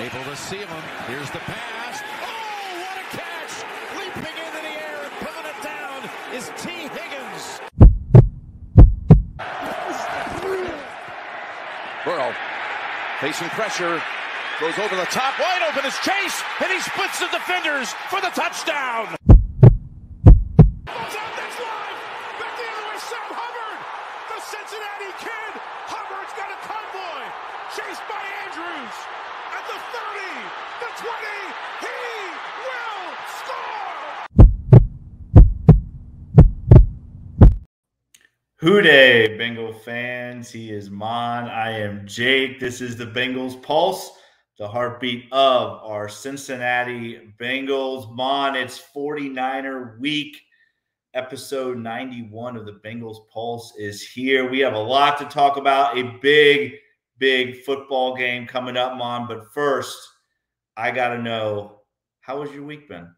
Able to seal him. Here's the pass. Oh, what a catch! Leaping into the air and pulling it down is T. Higgins. Burrow facing pressure. Goes over the top. Wide open is Chase. And he splits the defenders for the touchdown. Cincinnati kid, Hubbard's got a convoy, chased by Andrews, at the 30, the 20, he will score! Hooday, Bengal fans, he is Mon, I am Jake, this is the Bengals Pulse, the heartbeat of our Cincinnati Bengals. Mon, it's 49er week. Episode 91 of the Bengals Pulse is here. We have a lot to talk about, a big football game coming up, Mon. But first, I got to know, how has your week been?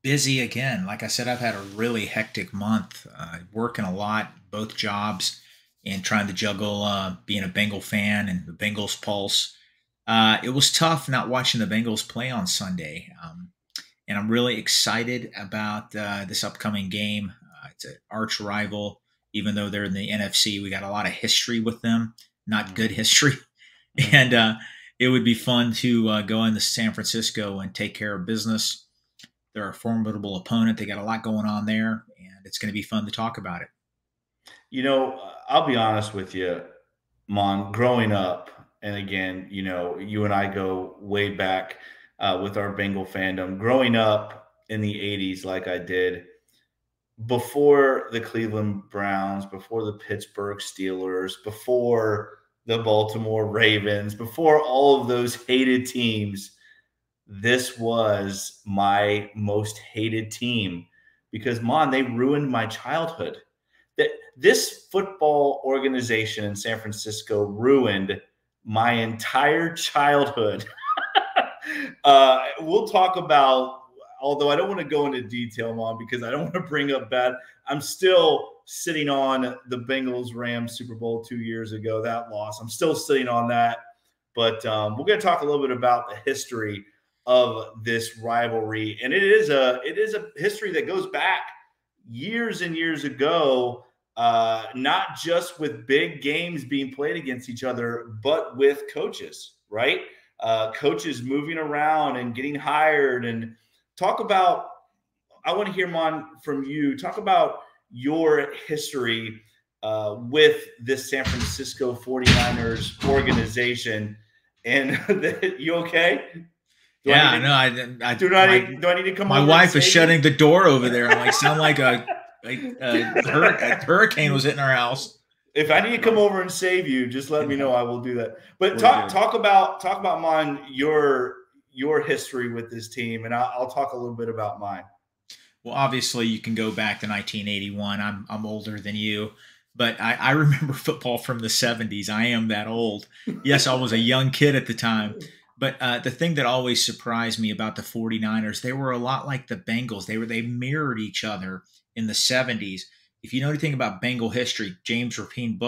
Busy again. Like I said, I've had a really hectic month, working a lot, both jobs, and trying to juggle being a Bengal fan and the Bengals Pulse. It was tough not watching the Bengals play on Sunday. And I'm really excited about this upcoming game. It's an arch rival, even though they're in the NFC. We got a lot of history with them, not good history. And it would be fun to go into San Francisco and take care of business. They're a formidable opponent. They got a lot going on there, and it's going to be fun to talk about it. You know, I'll be honest with you, Mon, growing up, and again, you know, you and I go way back with our Bengal fandom. Growing up in the 80s like I did, before the Cleveland Browns, before the Pittsburgh Steelers, before the Baltimore Ravens, before all of those hated teams, this was my most hated team because, Mon, they ruined my childhood. This football organization in San Francisco ruined my entire childhood. We'll talk about, although I don't want to go into detail, Mom, because I don't want to bring up bad. I'm still sitting on the Bengals-Rams Super Bowl 2 years ago, that loss. I'm still sitting on that. But we're going to talk a little bit about the history of this rivalry. And it is a history that goes back years and years ago, not just with big games being played against each other, but with coaches, right? Coaches moving around and getting hired. And talk about, I want to hear, Mon, from you. Talk about your history with this San Francisco 49ers organization. And you okay? Do I need to come my over? My wife is shutting the door over there. I sound like a hurricane was hitting our house. If I need to come over and save you, just let me know. I will do that. But talk about Mon, your history with this team, and I'll talk a little bit about mine. Well, obviously, you can go back to 1981. I'm older than you, but I remember football from the 70s. I am that old. Yes, I was a young kid at the time. But the thing that always surprised me about the 49ers, they were a lot like the Bengals. They mirrored each other in the 70s. If you know anything about Bengal history, James Rapin's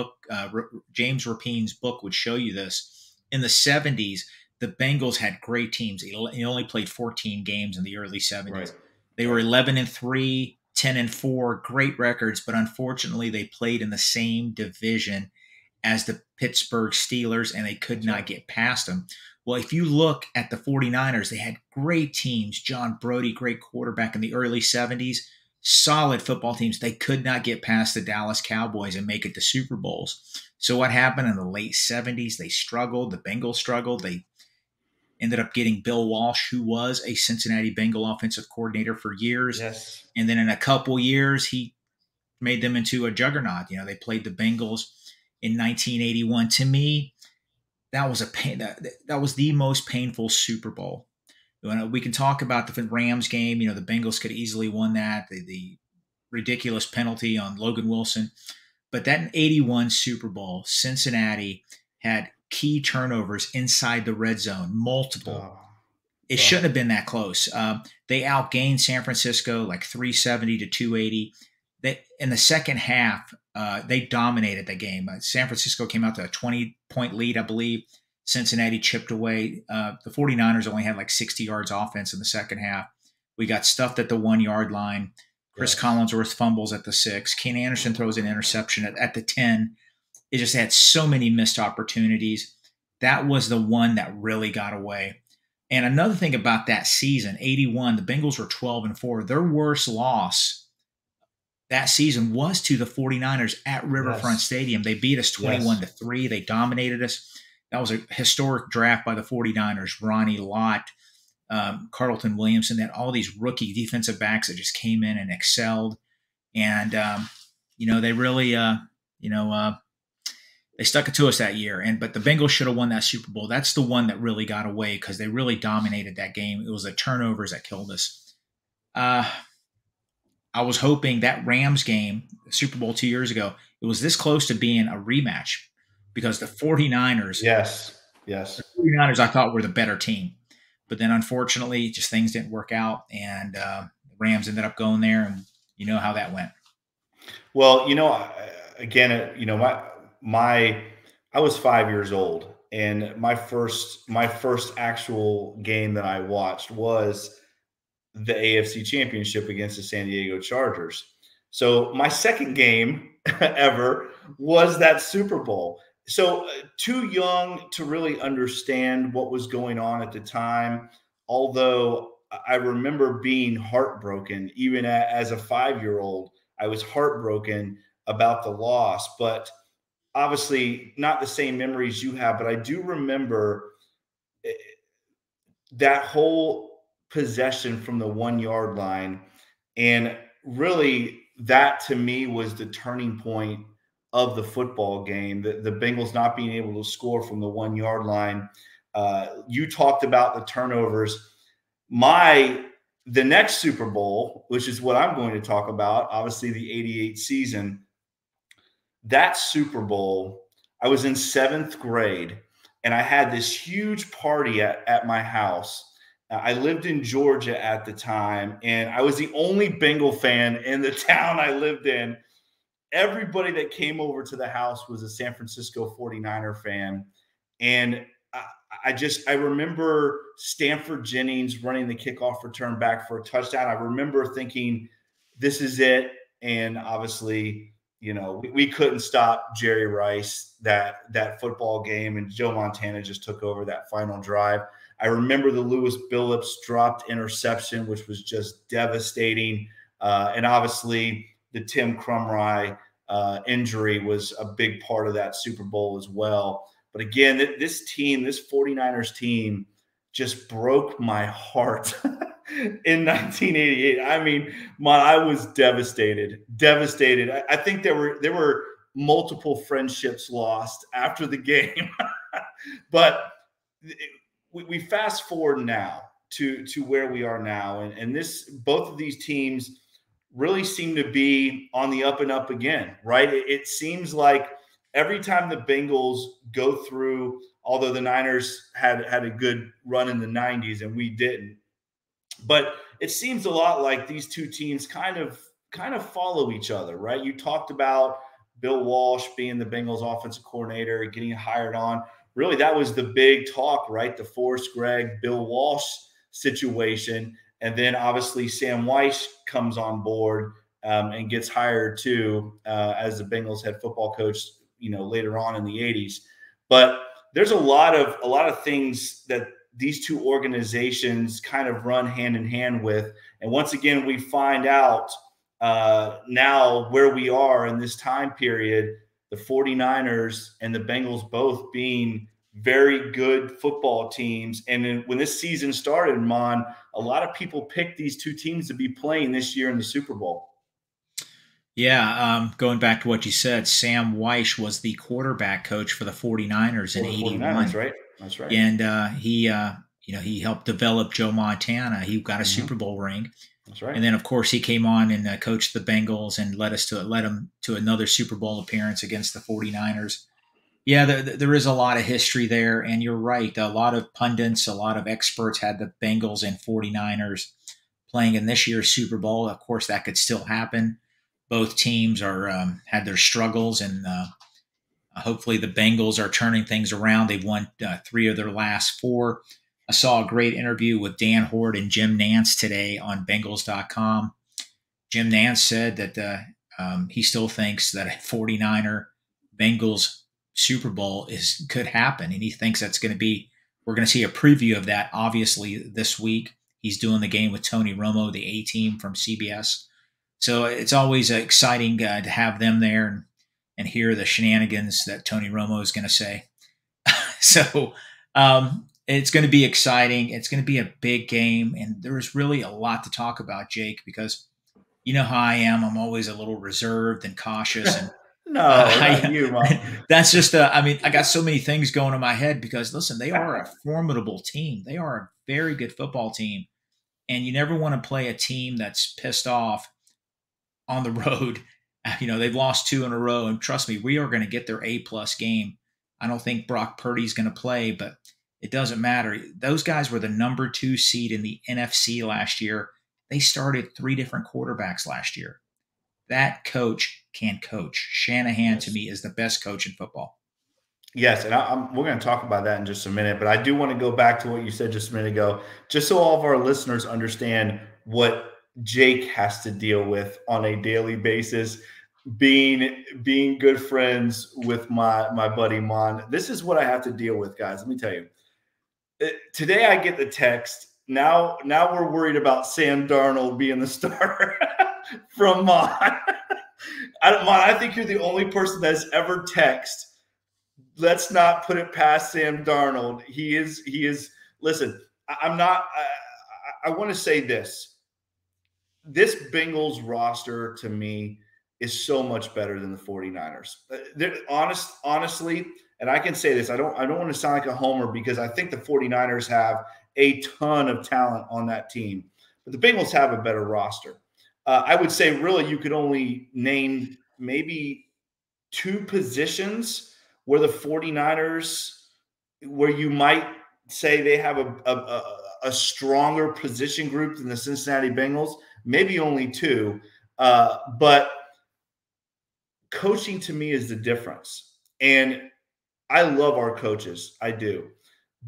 book would show you this. In the 70s, the Bengals had great teams. He only played 14 games in the early 70s. Right. They were 11-3, 10-4, great records, but unfortunately they played in the same division as the Pittsburgh Steelers, and they could not get past them. Well, if you look at the 49ers, they had great teams. John Brodie, great quarterback in the early 70s. Solid football teams. They could not get past the Dallas Cowboys and make it to Super Bowls. So what happened in the late 70s? They struggled. The Bengals struggled. They ended up getting Bill Walsh, who was a Cincinnati Bengal offensive coordinator for years. Yes. And then in a couple years, he made them into a juggernaut. You know, they played the Bengals in 1981. To me, that was that was the most painful Super Bowl. We can talk about the Rams game. You know, the Bengals could have easily won that. The ridiculous penalty on Logan Wilson. But that 81 Super Bowl, Cincinnati had key turnovers inside the red zone, multiple. It shouldn't have been that close. They outgained San Francisco like 370 to 280. In the second half, they dominated the game. San Francisco came out to a 20-point lead, I believe. Cincinnati chipped away. The 49ers only had like 60 yards offense in the second half. We got stuffed at the 1 yard line. Chris Collinsworth fumbles at the 6. Keen Anderson throws an interception at the 10. It just had so many missed opportunities. That was the one that really got away. And another thing about that season, 81, the Bengals were 12-4. Their worst loss that season was to the 49ers at Riverfront Stadium. They beat us 21-3. They dominated us. That was a historic draft by the 49ers. Ronnie Lott, Carlton Williamson, they had all these rookie defensive backs that just came in and excelled. And, they really, they stuck it to us that year. But the Bengals should have won that Super Bowl. That's the one that really got away because they really dominated that game. It was the turnovers that killed us. I was hoping that Rams game, Super Bowl 2 years ago, it was this close to being a rematch because the 49ers, the 49ers I thought were the better team. But then unfortunately, just things didn't work out, and the Rams ended up going there, and you know how that went. Well, I was 5 years old, and my first actual game that I watched was the AFC Championship against the San Diego Chargers. So my second game ever was that Super Bowl. So too young to really understand what was going on at the time, although I remember being heartbroken. Even as a 5-year-old, I was heartbroken about the loss, but obviously not the same memories you have. But I do remember that whole possession from the 1 yard line. And really, that to me was the turning point of the football game, the Bengals not being able to score from the 1 yard line. You talked about the turnovers. The next Super Bowl, which is what I'm going to talk about, obviously the 88 season, that Super Bowl, I was in 7th grade, and I had this huge party at my house. I lived in Georgia at the time, and I was the only Bengal fan in the town I lived in. Everybody that came over to the house was a San Francisco 49er fan. And I remember Stanford Jennings running the kickoff return back for a touchdown. I remember thinking, this is it. And obviously, we couldn't stop Jerry Rice that football game, and Joe Montana just took over that final drive. I remember the Lewis Billups dropped interception, which was just devastating. And obviously the Tim Krumrie injury was a big part of that Super Bowl as well. But again, this 49ers team just broke my heart in 1988. I mean, I was devastated. I think there were multiple friendships lost after the game. But we fast forward now to where we are now. And both of these teams really seem to be on the up and up again, right? It seems like every time the Bengals go through, although the Niners had a good run in the 90s and we didn't, but it seems a lot like these two teams kind of follow each other, right? You talked about Bill Walsh being the Bengals offensive coordinator, getting hired on. Really, that was the big talk, right? The Forrest Gregg, Bill Walsh situation. And then obviously Sam Weiss comes on board and gets hired too as the Bengals head football coach, later on in the 80s. But there's a lot of things that these two organizations kind of run hand in hand with. And once again, we find out now where we are in this time period, the 49ers and the Bengals both being very good football teams. And then when this season started, a lot of people picked these two teams to be playing this year in the Super Bowl. Yeah, going back to what you said, Sam Weiss was the quarterback coach for the 49ers in 81. 49ers, that's right. And he helped develop Joe Montana. He got a Super Bowl ring. That's right. And then, of course, he came on and coached the Bengals and led him to another Super Bowl appearance against the 49ers. Yeah, there is a lot of history there, and you're right. A lot of pundits, a lot of experts had the Bengals and 49ers playing in this year's Super Bowl. Of course, that could still happen. Both teams had their struggles, and Hopefully the Bengals are turning things around. They've won 3 of their last 4. I saw a great interview with Dan Hort and Jim Nantz today on Bengals.com. Jim Nantz said that he still thinks that a 49er Bengals Super Bowl could happen, and he thinks that's going to be. We're going to see a preview of that obviously this week. He's doing the game with Tony Romo, the A-Team from CBS. So it's always exciting to have them there and hear the shenanigans that Tony Romo is going to say. So it's going to be exciting. It's going to be a big game, and there's really a lot to talk about, Jake, because you know how I am. I'm always a little reserved and cautious. And not you, Mom. That's just, I got so many things going in my head because, listen, they are a formidable team. They are a very good football team. And you never want to play a team that's pissed off on the road. They've lost 2 in a row. And trust me, we are going to get their A-plus game. I don't think Brock Purdy's going to play, but it doesn't matter. Those guys were the number 2 seed in the NFC last year. They started 3 different quarterbacks last year. That coach can coach. Shanahan, to me, is the best coach in football. Yes, and we're going to talk about that in just a minute, but I do want to go back to what you said just a minute ago, just so all of our listeners understand what Jake has to deal with on a daily basis, being good friends with my buddy Mon. This is what I have to deal with, guys. Let me tell you. Today I get the text. Now we're worried about Sam Darnold being the starter from Mon. I think you're the only person that's ever texted. Let's not put it past Sam Darnold. He is. Listen, I'm not. I want to say this. This Bengals roster to me is so much better than the 49ers. Honestly, and I can say this. I don't want to sound like a homer because I think the 49ers have a ton of talent on that team, but the Bengals have a better roster. I would say really you could only name maybe 2 positions where the 49ers, where you might say they have a stronger position group than the Cincinnati Bengals, maybe only 2. But coaching to me is the difference. And I love our coaches. I do.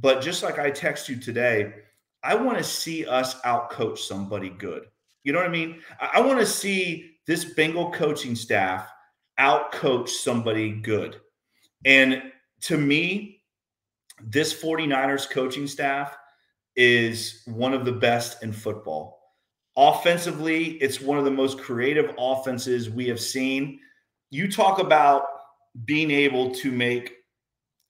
But just like I text you today, I want to see us outcoach somebody good. You know what I mean? I want to see this Bengal coaching staff outcoach somebody good. And to me, this 49ers coaching staff is one of the best in football. Offensively, it's one of the most creative offenses we have seen. You talk about being able to make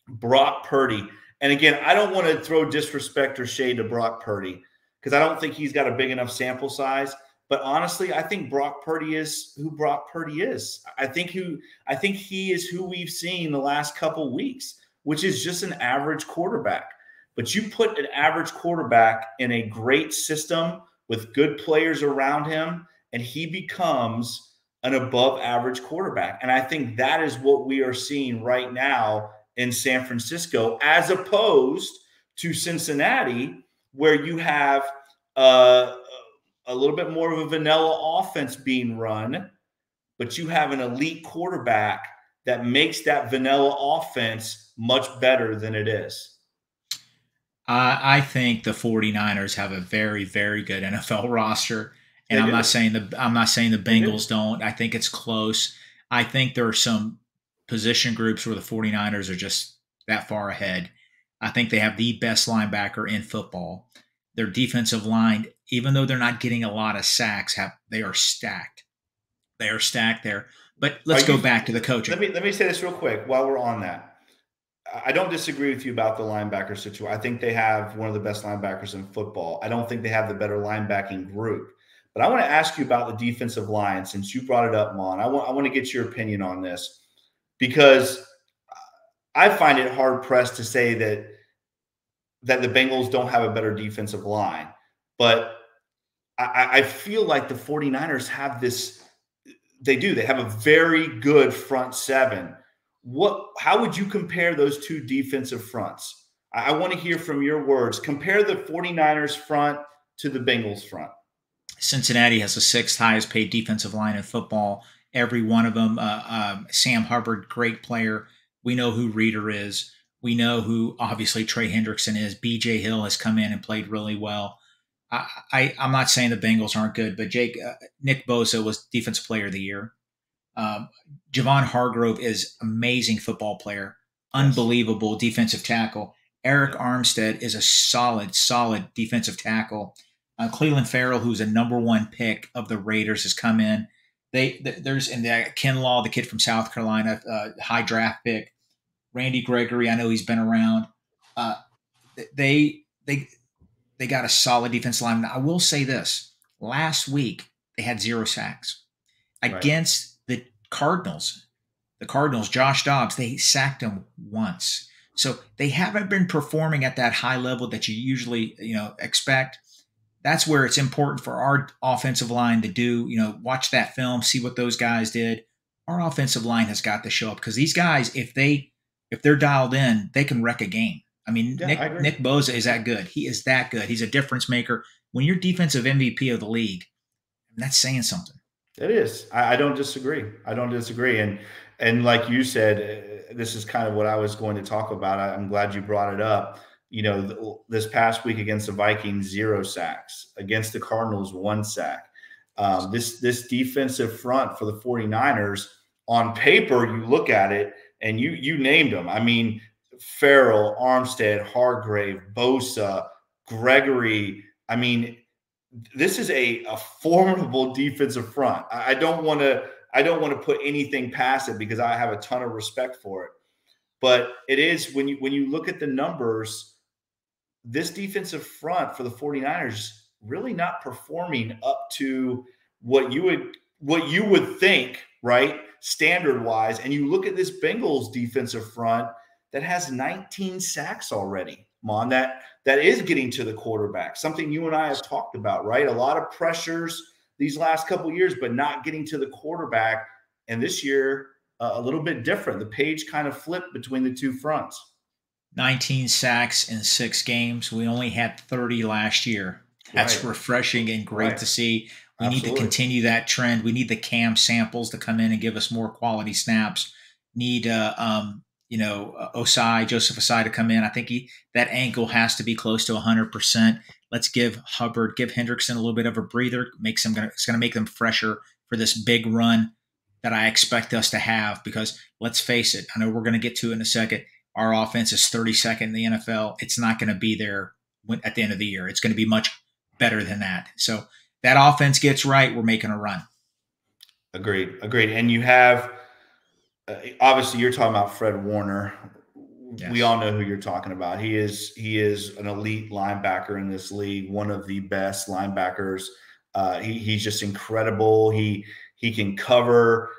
Brock Purdy. And again, I don't want to throw disrespect or shade to Brock Purdy because I don't think he's got a big enough sample size. But honestly, I think Brock Purdy is who Brock Purdy is. I think he is who we've seen the last couple weeks, which is just an average quarterback. But you put an average quarterback in a great system with good players around him, and he becomes an above average quarterback. And I think that is what we are seeing right now in San Francisco, as opposed to Cincinnati, where you have a little bit more of a vanilla offense being run, but you have an elite quarterback that makes that vanilla offense much better than it is. I think the 49ers have a very, very good NFL roster. And I'm not saying the Bengals don't. I think it's close. I think there are some position groups where the 49ers are just that far ahead. I think they have the best linebacker in football. Their defensive line, even though they're not getting a lot of sacks, they are stacked. They are stacked there. But let's go back to the coaching. Let me say this real quick while we're on that. I don't disagree with you about the linebacker situation. I think they have one of the best linebackers in football. I don't think they have the better linebacking group. But I want to ask you about the defensive line since you brought it up, Mon. I want to get your opinion on this because I find it hard-pressed to say that the Bengals don't have a better defensive line. But I feel like the 49ers have this – they do. They have a very good front seven. How would you compare those 2 defensive fronts? I want to hear from your words. Compare the 49ers front to the Bengals front. Cincinnati has the 6th highest paid defensive line in football. Every one of them. Sam Hubbard, great player. We know who Reeder is. We know who obviously Trey Hendrickson is. B.J. Hill has come in and played really well. I'm not saying the Bengals aren't good, but Nick Bosa was Defensive Player of the Year. Javon Hargrove is amazing football player, unbelievable defensive tackle. Eric Armstead is a solid defensive tackle. Cleveland Farrell, who's a #1 pick of the Raiders, has come in. There's Ken Law, the kid from South Carolina, high draft pick. Randy Gregory, I know he's been around. They got a solid defensive line. I will say this: last week they had 0 sacks against the Cardinals. The Cardinals, Josh Dobbs, they sacked him once. So they haven't been performing at that high level that you usually expect. That's where it's important for our offensive line to do, watch that film, see what those guys did. Our offensive line has got to show up because these guys, if they're dialed in, they can wreck a game. I mean, Nick Bosa is that good. He is that good. He's a difference maker. When you're defensive MVP of the league, that's saying something. It is. I don't disagree. And like you said, this is kind of what I was going to talk about. I'm glad you brought it up. This past week against the Vikings, 0 sacks. Against the Cardinals, 1 sack. This defensive front for the 49ers, on paper, you look at it and you named them. I mean, Farrell, Armstead, Hargrave, Bosa, Gregory. I mean, this is a formidable defensive front. I don't want to put anything past it because I have a ton of respect for it. But it is when you look at the numbers, this defensive front for the 49ers really not performing up to what you would think, right? Standard wise. And you look at this Bengals defensive front that has 19 sacks already, Mon, that is getting to the quarterback, something you and I have talked about, right? A lot of pressures these last couple of years, but not getting to the quarterback. And this year, a little bit different. The page kind of flipped between the two fronts. 19 sacks in 6 games. We only had 30 last year. That's refreshing and great to see. We need to continue that trend. We need the Cam Samples to come in and give us more quality snaps. Need Joseph Osai to come in. I think that ankle has to be close to 100%. Let's give Hendrickson a little bit of a breather. It's going to make them fresher for this big run that I expect us to have. Because let's face it, I know we're going to get to it in a second. Our offense is 32nd in the NFL. It's not going to be there at the end of the year. It's going to be much better than that. So that offense gets right, we're making a run. Agreed. And you have obviously you're talking about Fred Warner. Yes. We all know who you're talking about. He is an elite linebacker in this league, one of the best linebackers. He's just incredible. He can cover.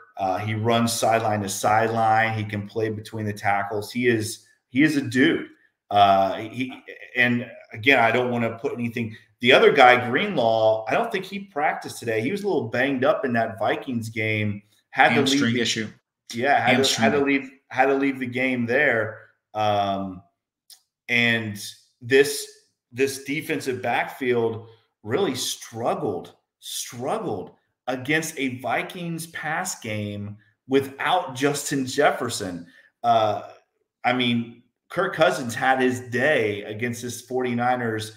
He runs sideline to sideline. He can play between the tackles. He is a dude. And again, I don't want to put anything. The other guy, Greenlaw, I don't think he practiced today. He was a little banged up in that Vikings game. Hamstring issue. Yeah, had to leave the game there. And this defensive backfield really struggled against a Vikings pass game without Justin Jefferson. I mean, Kirk Cousins had his day against this 49ers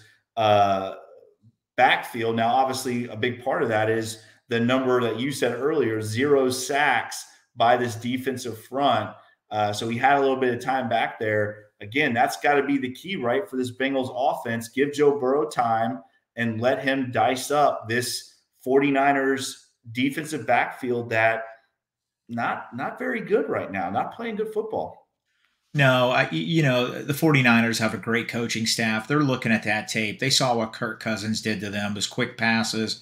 backfield. Now, obviously, a big part of that is the number that you said earlier, 0 sacks by this defensive front. So he had a little bit of time back there. Again, that's got to be the key, right, for this Bengals offense. Give Joe Burrow time and let him dice up this 49ers defensive backfield that not very good right now, not playing good football. No, the 49ers have a great coaching staff. They're looking at that tape. They saw what Kirk Cousins did to them, those quick passes.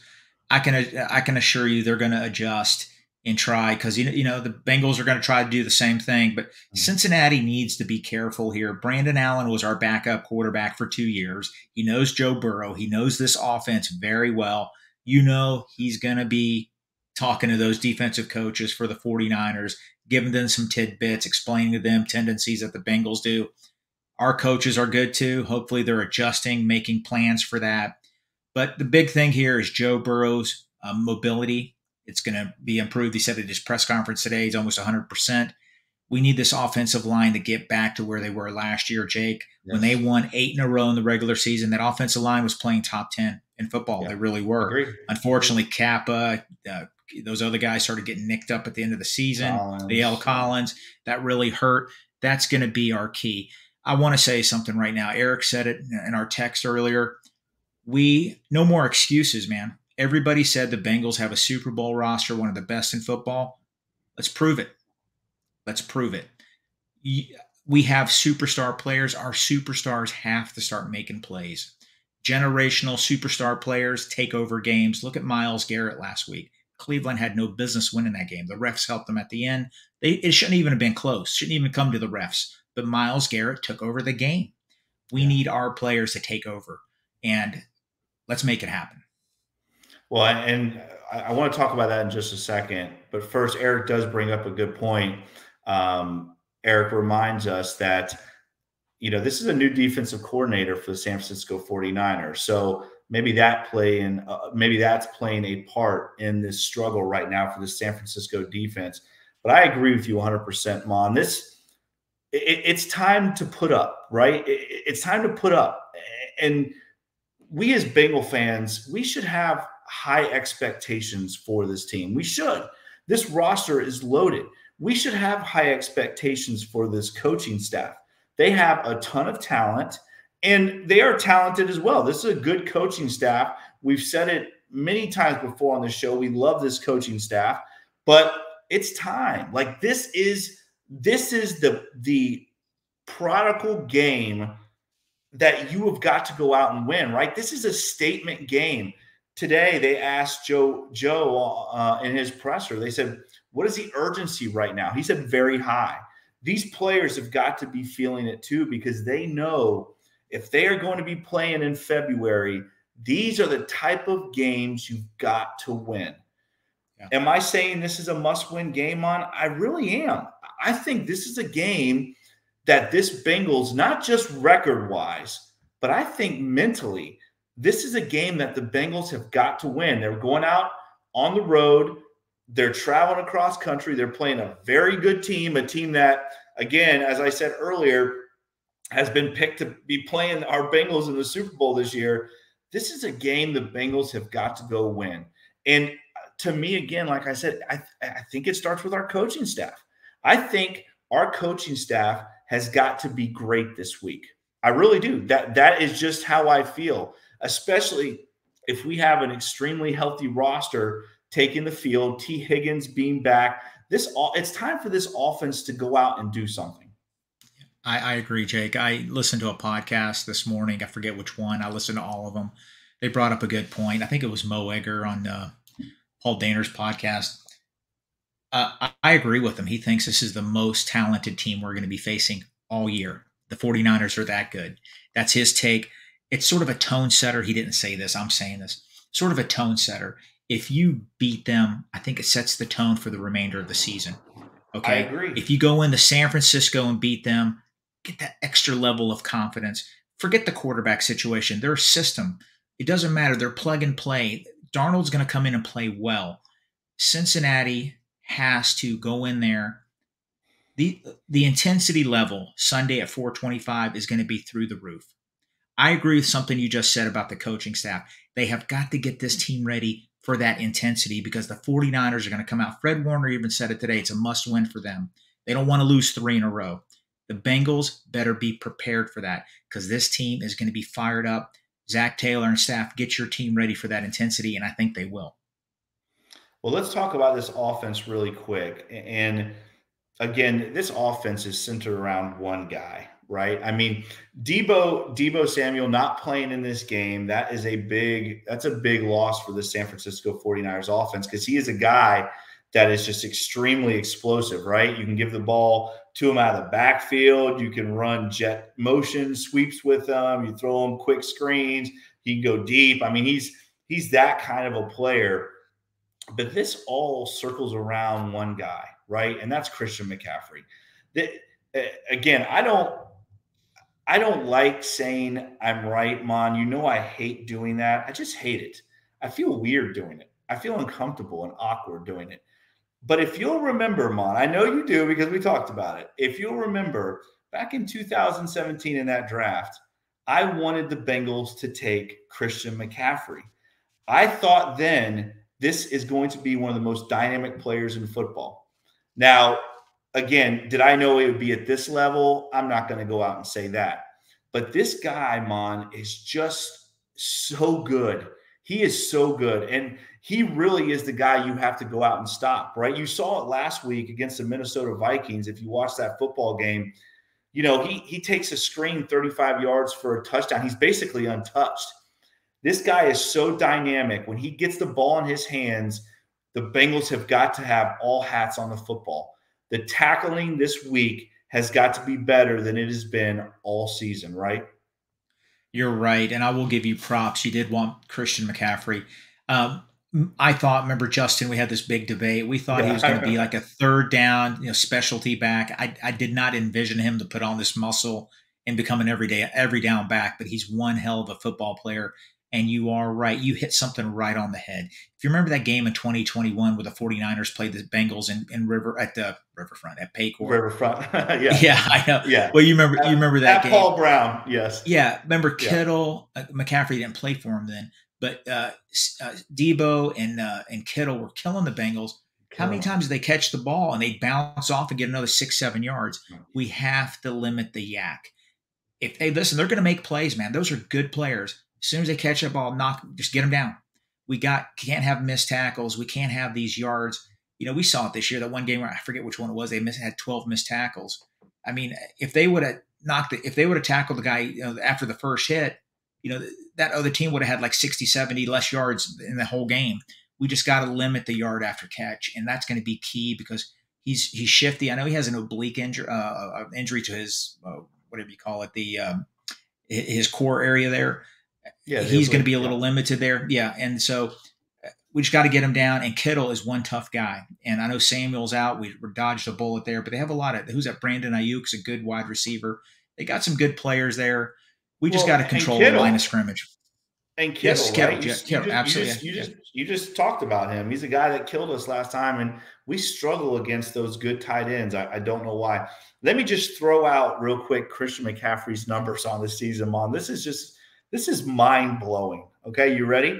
I can assure you they're going to adjust and try because, the Bengals are going to try to do the same thing. But Cincinnati needs to be careful here. Brandon Allen was our backup quarterback for 2 years. He knows Joe Burrow. He knows this offense very well. He's going to be talking to those defensive coaches for the 49ers, giving them some tidbits, explaining to them tendencies that the Bengals do. Our coaches are good too. Hopefully they're adjusting, making plans for that. But the big thing here is Joe Burrow's mobility. It's going to be improved. He said at his press conference today he's almost 100%. We need this offensive line to get back to where they were last year, Jake. Yes. When they won 8 in a row in the regular season, that offensive line was playing top 10 in football. Yeah. They really were. Agreed. Unfortunately, Kappa, those other guys started getting nicked up at the end of the season. Collins, that really hurt. That's going to be our key. I want to say something right now. Eric said it in our text earlier. No more excuses, man. Everybody said the Bengals have a Super Bowl roster, one of the best in football. Let's prove it. Let's prove it. We have superstar players. Our superstars have to start making plays. Generational superstar players take over games. Look at Myles Garrett last week. Cleveland had no business winning that game. The refs helped them at the end. It shouldn't even have been close. Shouldn't even come to the refs. But Myles Garrett took over the game. We need our players to take over. And let's make it happen. Well, and I want to talk about that in just a second. But first, Eric does bring up a good point. Eric reminds us that, this is a new defensive coordinator for the San Francisco 49ers. So maybe that's playing a part in this struggle right now for the San Francisco defense. But I agree with you 100%, Mon. It's time to put up, right? It's time to put up. And we as Bengal fans, we should have high expectations for this team. We should. This roster is loaded. We should have high expectations for this coaching staff. They have a ton of talent, and they are talented as well. This is a good coaching staff. We've said it many times before on the show. We love this coaching staff, but it's time. Like this is the prodigal game that you have got to go out and win, right? This is a statement game. Today, they asked Joe in his presser, they said, what is the urgency right now? He said very high. These players have got to be feeling it too, because they know if they are going to be playing in February, these are the type of games you've got to win. Yeah. Am I saying this is a must-win game, I really am. I think this is a game that this Bengals, not just record-wise, but I think mentally, this is a game that the Bengals have got to win. They're going out on the road. They're traveling across country. They're playing a very good team, a team that, again, as I said earlier, has been picked to be playing our Bengals in the Super Bowl this year. This is a game the Bengals have got to go win. And to me, again, like I said, I think it starts with our coaching staff. I think our coaching staff has got to be great this week. I really do. That is just how I feel, especially if we have an extremely healthy roster taking the field, T. Higgins being back. It's time for this offense to go out and do something. I agree, Jake. I listened to a podcast this morning. I forget which one. I listened to all of them. They brought up a good point. I think it was Mo Egger on Paul Dehner's podcast. I agree with him. He thinks this is the most talented team we're going to be facing all year. The 49ers are that good. That's his take. It's sort of a tone setter. He didn't say this. I'm saying this. Sort of a tone setter. If you beat them, I think it sets the tone for the remainder of the season. Okay? I agree. If you go into San Francisco and beat them, get that extra level of confidence. Forget the quarterback situation. Their system, it doesn't matter. They're plug and play. Darnold's going to come in and play well. Cincinnati has to go in there. The intensity level Sunday at 4:25 is going to be through the roof. I agree with something you just said about the coaching staff. They have got to get this team ready for that intensity because the 49ers are going to come out. Fred Warner even said it today. It's a must-win for them. They don't want to lose 3 in a row. The Bengals better be prepared for that because this team is going to be fired up. Zach Taylor and staff, get your team ready for that intensity, and I think they will. Well, let's talk about this offense really quick. And again, this offense is centered around one guy, right? I mean, Deebo Samuel not playing in this game, that's a big loss for the San Francisco 49ers offense because he is a guy that is just extremely explosive, right? You can give the ball to him out of the backfield. You can run jet motion sweeps with him. You throw him quick screens. He can go deep. I mean, he's that kind of a player. But this all circles around one guy, right? And that's Christian McCaffrey. Again, I don't like saying I'm right, Mon. You know I hate doing that. I just hate it. I feel weird doing it. I feel uncomfortable and awkward doing it. But if you'll remember, Mon, I know you do because we talked about it. If you'll remember, back in 2017 in that draft, I wanted the Bengals to take Christian McCaffrey. I thought then this is going to be one of the most dynamic players in football. Now, again, did I know it would be at this level? I'm not going to go out and say that. But this guy, Mon, is just so good. He is so good. And he really is the guy you have to go out and stop, right? You saw it last week against the Minnesota Vikings. If you watch that football game, you know, he takes a screen 35 yards for a touchdown. He's basically untouched. This guy is so dynamic. When he gets the ball in his hands, the Bengals have got to have all hats on the football. The tackling this week has got to be better than it has been all season, right? You're right, and I will give you props. You did want Christian McCaffrey. I thought, remember, Justin, we had this big debate. We thought he was going to be like a third down, specialty back. I did not envision him to put on this muscle and become an every down back, but he's one hell of a football player. And you are right. You hit something right on the head. If you remember that game in 2021 where the 49ers played the Bengals at the Riverfront at Paycor. Riverfront. Yeah. Yeah, I know. Yeah. Well, you remember that game. Paul Brown, yes. Yeah. Remember Kittle, McCaffrey didn't play for him then, but Debo and Kittle were killing the Bengals. How many times did they catch the ball and they'd bounce off and get another 6-7 yards? We have to limit the yak. If they listen, they're going to make plays, man. Those are good players. As soon as they catch a ball, just get them down. Can't have missed tackles. We can't have these yards. We saw it this year. That one game where I forget which one it was. They had 12 missed tackles. I mean, if they would have tackled the guy after the first hit, that other team would have had like 60, 70 less yards in the whole game. We just got to limit the yard after catch, and that's going to be key because he's shifty. I know he has an oblique injury to his whatever you call it, his core area there. Yeah, he's going to be a little limited there. Yeah, and so we just got to get him down. And Kittle is one tough guy. And I know Samuel's out. We dodged a bullet there, but they have a lot of – who's that? Brandon Ayuk's a good wide receiver. They got some good players there. We just got to control the line of scrimmage. And Kittle, yes, right? Kittle, absolutely. You just talked about him. He's a guy that killed us last time, and we struggle against those good tight ends. I don't know why. Let me just throw out real quick Christian McCaffrey's numbers on the season, Mon. This is mind-blowing. Okay, you ready?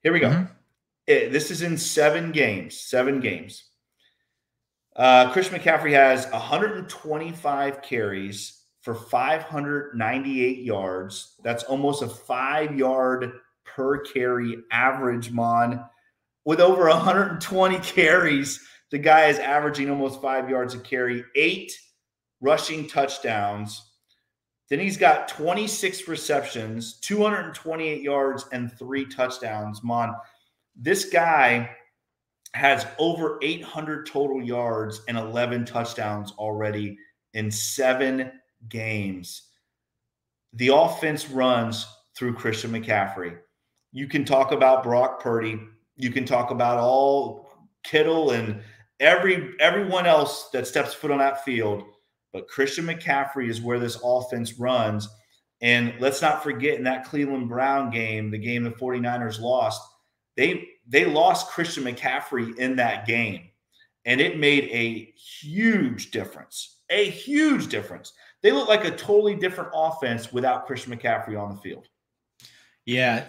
Here we go. Mm-hmm. This is in 7 games. Christian McCaffrey has 125 carries for 598 yards. That's almost a 5-yard per carry average, Mon. With over 120 carries, the guy is averaging almost 5 yards a carry, 8 rushing touchdowns. Then he's got 26 receptions, 228 yards, and 3 touchdowns. Mon, this guy has over 800 total yards and 11 touchdowns already in 7 games. The offense runs through Christian McCaffrey. You can talk about Brock Purdy. You can talk about all Kittle and everyone else that steps foot on that field. But Christian McCaffrey is where this offense runs. And let's not forget in that Cleveland Brown game, the game the 49ers lost, they lost Christian McCaffrey in that game. And it made a huge difference. A huge difference. They look like a totally different offense without Christian McCaffrey on the field. Yeah.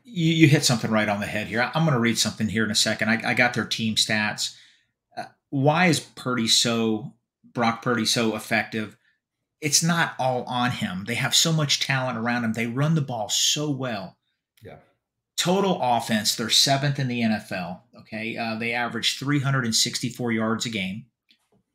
You hit something right on the head here. I'm going to read something here in a second. I got their team stats. Why is Brock Purdy so effective? It's not all on him. They have so much talent around him. They run the ball so well. Yeah. Total offense, they're 7th in the NFL. Okay. They average 364 yards a game.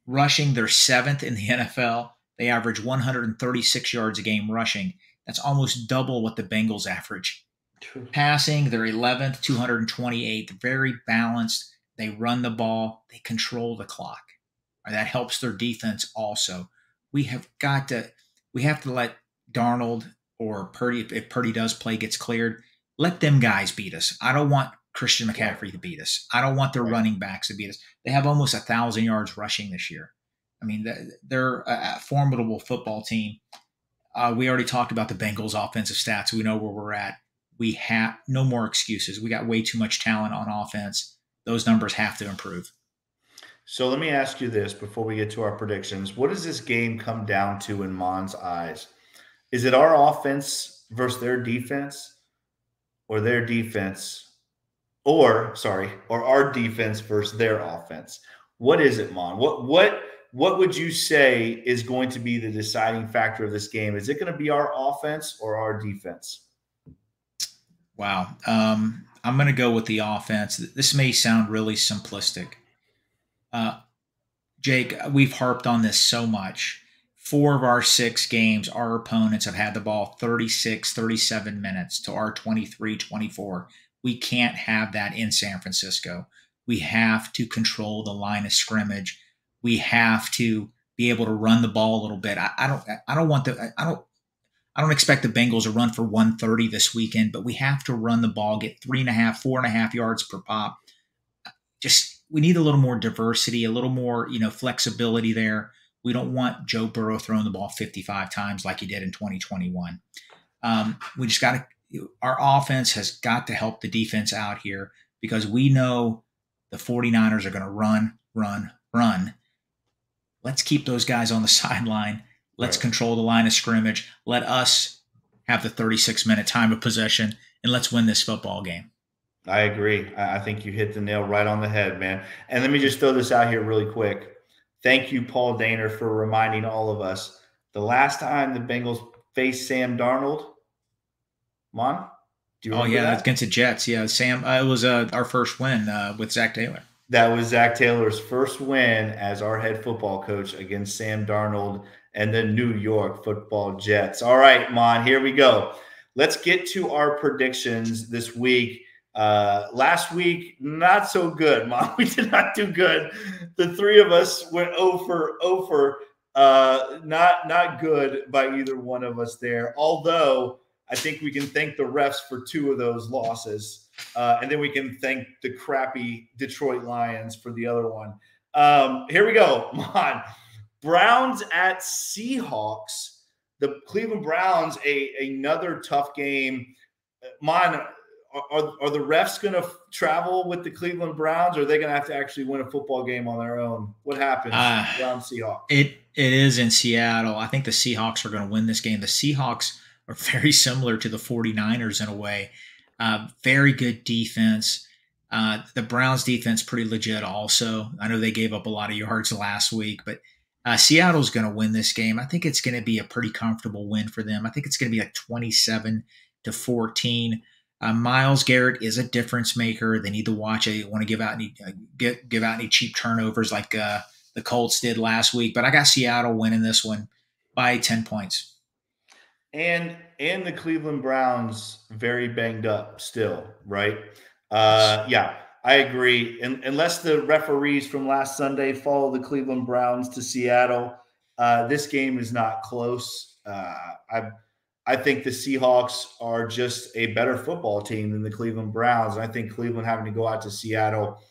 Rushing, they're 7th in the NFL. They average 136 yards a game rushing. That's almost double what the Bengals average. True. Passing, they're 11th, 228th. Very balanced. They run the ball. They control the clock. That helps their defense also. We have to let Darnold or Purdy, if Purdy does play, gets cleared, let them guys beat us. I don't want Christian McCaffrey to beat us. I don't want their running backs to beat us. They have almost 1,000 yards rushing this year. I mean, they're a formidable football team. We already talked about the Bengals' offensive stats. We know where we're at. We have no more excuses. We got way too much talent on offense. Those numbers have to improve. So let me ask you this before we get to our predictions. What does this game come down to in Mon's eyes? Is it our offense versus their defense, or their defense, or our defense versus their offense? What is it, Mon? What would you say is going to be the deciding factor of this game? Is it going to be our offense or our defense? Wow. I'm going to go with the offense. This may sound really simplistic. Jake, we've harped on this so much. 4 of our 6 games, our opponents have had the ball 36, 37 minutes to our 23, 24. We can't have that in San Francisco. We have to control the line of scrimmage. We have to be able to run the ball a little bit. I don't expect the Bengals to run for 130 this weekend, but we have to run the ball, get 3.5, 4.5 yards per pop. We need a little more diversity, a little more, flexibility there. We don't want Joe Burrow throwing the ball 55 times like he did in 2021. We just got to, our offense has got to help the defense out here, because we know the 49ers are going to run. Let's keep those guys on the sideline. Let's control the line of scrimmage. Let us have the 36-minute time of possession, and let's win this football game. I agree. I think you hit the nail right on the head, man. And let me just throw this out here really quick. Thank you, Paul Daner, for reminding all of us. The last time the Bengals faced Sam Darnold, Mon, do you remember that? Against the Jets. Yeah, Sam. It was our first win with Zach Taylor. That was Zach Taylor's first win as our head football coach against Sam Darnold and the New York Football Jets. All right, Mon, here we go. Let's get to our predictions this week. Last week, not so good, Mom. We did not do good. The 3 of us went 0 for not good by either one of us there. Although I think we can thank the refs for 2 of those losses, and then we can thank the crappy Detroit Lions for the other one. Here we go, Mom. Browns at Seahawks. The Cleveland Browns, another tough game. Mon, are the refs going to travel with the Cleveland Browns, or are they going to have to actually win a football game on their own? What happens? Browns Seahawks. It is in Seattle. I think the Seahawks are going to win this game. The Seahawks are very similar to the 49ers in a way. Very good defense. The Browns defense pretty legit also. I know they gave up a lot of yards last week, but Seattle's going to win this game. I think it's going to be a pretty comfortable win for them. I think it's going to be like 27-14. Myles Garrett is a difference maker. They need to watch it. Want to give out any cheap turnovers like the Colts did last week. But I got Seattle winning this one by 10 points. And the Cleveland Browns very banged up still, right? Yeah, I agree. Unless the referees from last Sunday follow the Cleveland Browns to Seattle, this game is not close. I think the Seahawks are just a better football team than the Cleveland Browns. And I think Cleveland having to go out to Seattle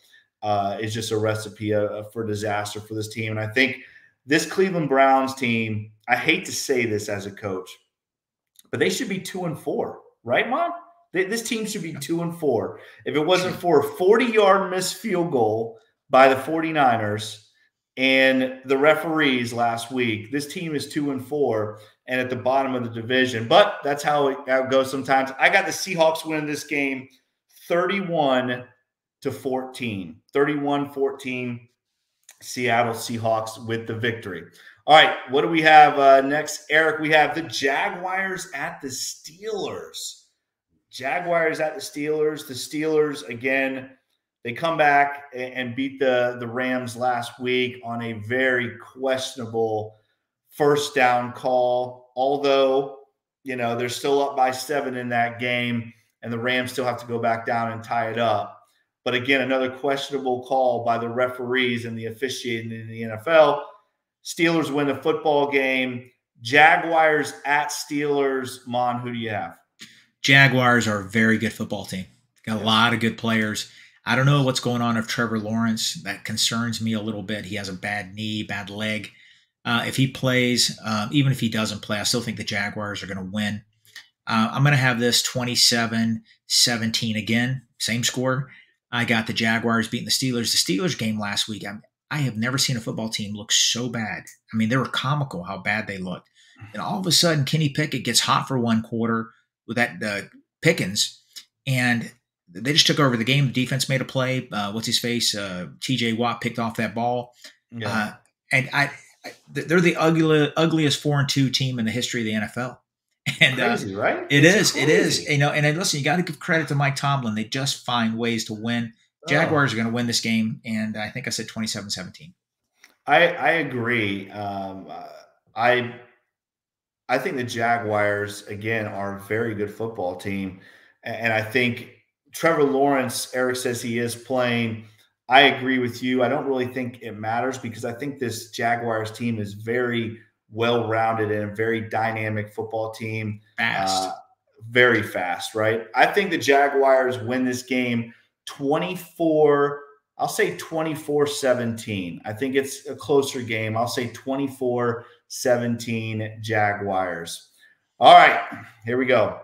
is just a recipe for disaster for this team. And I think this Cleveland Browns team, I hate to say this as a coach, but they should be 2-4, right, Mom? This team should be 2-4. If it wasn't for a 40-yard missed field goal by the 49ers and the referees last week, this team is 2-4 and at the bottom of the division. But that's how it goes sometimes. I got the Seahawks winning this game 31-14. 31-14, Seattle Seahawks with the victory. All right, what do we have next, Eric? We have the Jaguars at the Steelers. Jaguars at the Steelers. The Steelers, again, they come back and beat the Rams last week on a very questionable first down call. Although, they're still up by 7 in that game, and the Rams still have to go back down and tie it up. But again, another questionable call by the referees and the officiating in the NFL. Steelers win the football game. Jaguars at Steelers. Mon, who do you have? Jaguars are a very good football team. Got a lot of good players. I don't know what's going on with Trevor Lawrence. That concerns me a little bit. He has a bad knee, bad leg. If he plays, even if he doesn't play, I still think the Jaguars are going to win. I'm going to have this 27-17 again, same score. I got the Jaguars beating the Steelers. The Steelers game last week, I have never seen a football team look so bad. I mean, they were comical how bad they looked. And all of a sudden, Kenny Pickett gets hot for one quarter with that Pickens, and they just took over the game. The defense made a play. What's his face? T.J. Watt picked off that ball. Yeah. And they're the ugliest 4-2 team in the history of the NFL. And crazy, right? It is. You know, and listen, you got to give credit to Mike Tomlin. They just find ways to win. Jaguars are going to win this game, and I think I said 27-17. I agree. I think the Jaguars, again, are a very good football team. And I think Trevor Lawrence, Eric says he is playing. I agree with you. I don't really think it matters because I think this Jaguars team is very well-rounded and a very dynamic football team. Fast. Very fast, right? I think the Jaguars win this game 24-17. I think it's a closer game. I'll say 24-17 Jaguars. All right, here we go.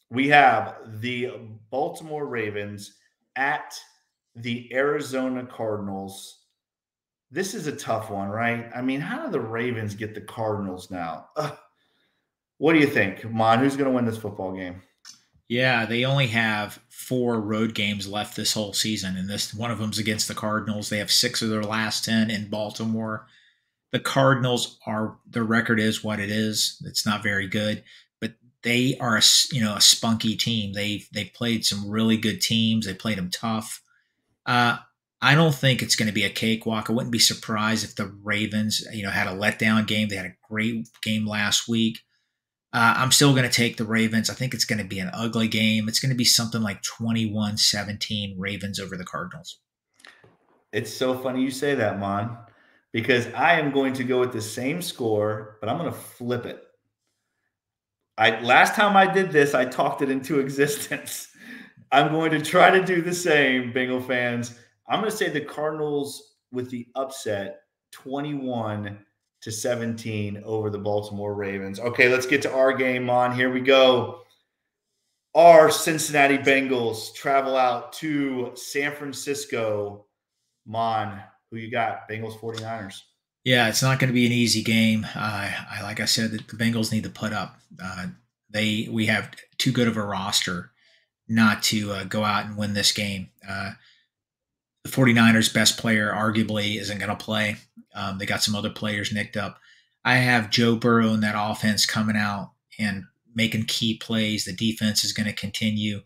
We have the Baltimore Ravens at the Arizona Cardinals. This is a tough one, right? I mean, how do the Ravens get the Cardinals now? What do you think, Mon? Who's going to win this football game? Yeah, they only have 4 road games left this whole season, and this one of them's against the Cardinals. They have 6 of their last 10 in Baltimore. The Cardinals their record is what it is. It's not very good, but they are a spunky team. They've played some really good teams. They played them tough. I don't think it's going to be a cakewalk. I wouldn't be surprised if the Ravens, had a letdown game. They had a great game last week. I'm still going to take the Ravens. I think it's going to be an ugly game. It's going to be something like 21-17 Ravens over the Cardinals. It's so funny you say that, Mon, because I am going to go with the same score, but I'm going to flip it. Last time I did this, I talked it into existence. I'm going to try to do the same, Bengal fans. I'm going to say the Cardinals with the upset, 21-17 over the Baltimore Ravens. Okay, let's get to our game, on. Here we go. Our Cincinnati Bengals travel out to San Francisco. Mon, who you got? Bengals 49ers. Yeah, it's not going to be an easy game. Like I said, the Bengals need to put up. We have too good of a roster not to go out and win this game. The 49ers' best player arguably isn't going to play. They got some other players nicked up. I have Joe Burrow in that offense coming out and making key plays. The defense is going to continue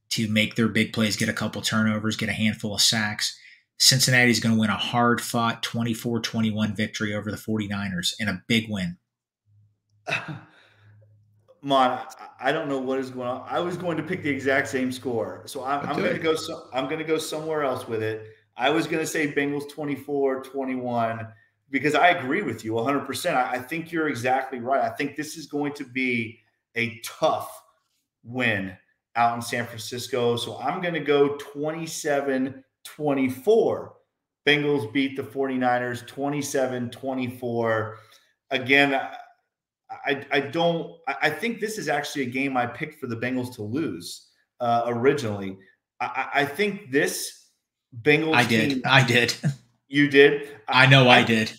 to make their big plays, get a couple turnovers, get a handful of sacks. Cincinnati's going to win a hard-fought 24-21 victory over the 49ers and a big win. Mon, I don't know what is going on. I was going to pick the exact same score, so I'm going to go. I'm going to go somewhere else with it. I was going to say Bengals 24-21 because I agree with you 100%. I think you're exactly right. I think this is going to be a tough win out in San Francisco. So I'm going to go 27-24. Bengals beat the 49ers 27-24. Again, I think this is actually a game I picked for the Bengals to lose originally. I think this Bengals team. I did. You did? I know I did.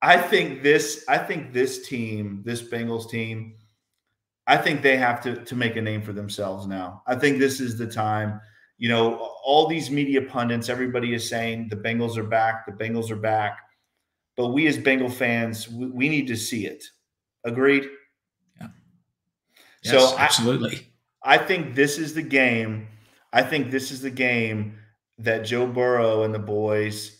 I think this team, this Bengals team, I think they have to make a name for themselves now. I think this is the time. All these media pundits, everybody is saying the Bengals are back, the Bengals are back. But we as Bengal fans, we need to see it. Agreed? Yeah. Yes, so absolutely. I think this is the game. I think this is the game that Joe Burrow and the boys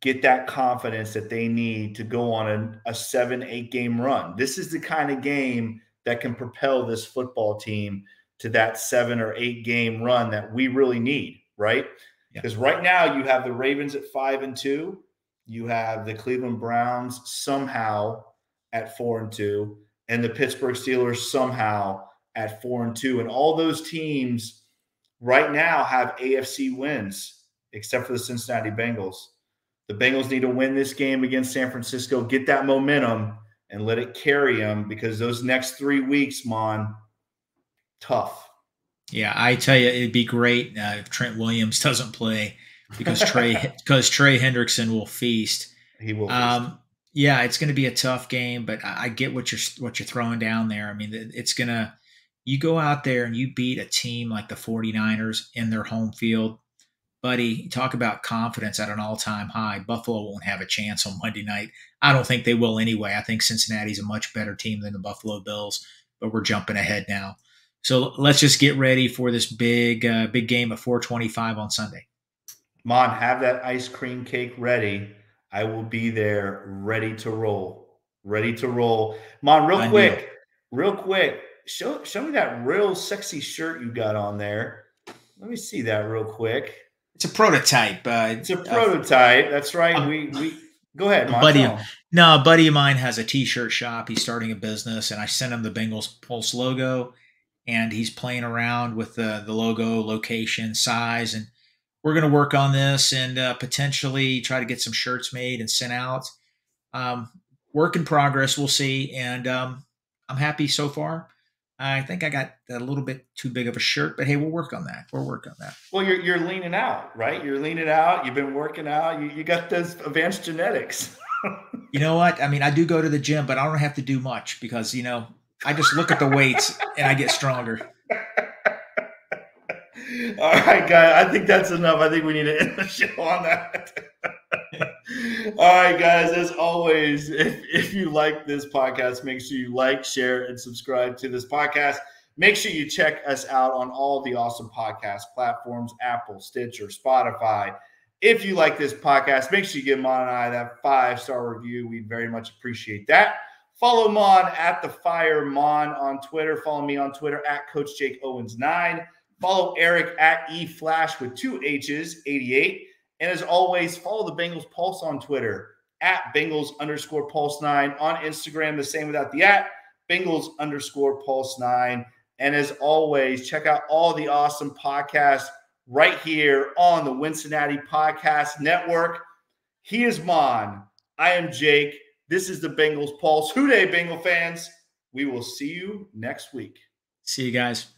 get that confidence that they need to go on a 7-8 game run. This is the kind of game that can propel this football team to that 7 or 8 game run that we really need, right? Because right now you have the Ravens at 5-2. You have the Cleveland Browns somehow at 4-2, and the Pittsburgh Steelers somehow at 4-2. And all those teams right now have AFC wins, except for the Cincinnati Bengals. The Bengals need to win this game against San Francisco, get that momentum, and let it carry them, because those next 3 weeks, Mon, tough. Yeah, I tell you, it'd be great if Trent Williams doesn't play. because Trey Hendrickson will feast. He will feast. Yeah, it's going to be a tough game, but I get what you're throwing down there. I mean, it's going to – you go out there and you beat a team like the 49ers in their home field. Buddy, talk about confidence at an all-time high. Buffalo won't have a chance on Monday night. I don't think they will anyway. I think Cincinnati's a much better team than the Buffalo Bills, but we're jumping ahead now. So let's just get ready for this big game at 4:25 on Sunday. Mon, have that ice cream cake ready. I will be there ready to roll. Ready to roll. Mon, real quick, show me that real sexy shirt you got on there. Let me see that real quick. It's a prototype. It's a prototype. That's right. We go ahead, Mon. A buddy of mine has a T-shirt shop. He's starting a business, and I sent him the Bengals Pulse logo, and he's playing around with the logo, location, size, and we're going to work on this and potentially try to get some shirts made and sent out. Work in progress. We'll see. And I'm happy so far. I think I got a little bit too big of a shirt, but hey, we'll work on that. Well, you're leaning out, right? You're leaning out. You've been working out. You got those advanced genetics. You know what? I mean, I do go to the gym, but I don't have to do much because, I just look at the weights and I get stronger. All right, guys. I think that's enough. I think we need to end the show on that. All right, guys. As always, if you like this podcast, make sure you like, share, and subscribe to this podcast. Make sure you check us out on all the awesome podcast platforms, Apple, Stitcher, Spotify. If you like this podcast, make sure you give Mon and I that 5-star review. We'd very much appreciate that. Follow Mon at The Fire Mon on Twitter. Follow me on Twitter at Coach Jake Owens 9. Follow Eric at eFlash with 2 H's, 88. And as always, follow the Bengals Pulse on Twitter at Bengals_Pulse9. On Instagram, the same without the at, Bengals_Pulse9. And as always, check out all the awesome podcasts right here on the Wincinnati Podcast Network. He is Mon. I am Jake. This is the Bengals Pulse. Hoo day, Bengal fans. We will see you next week. See you guys.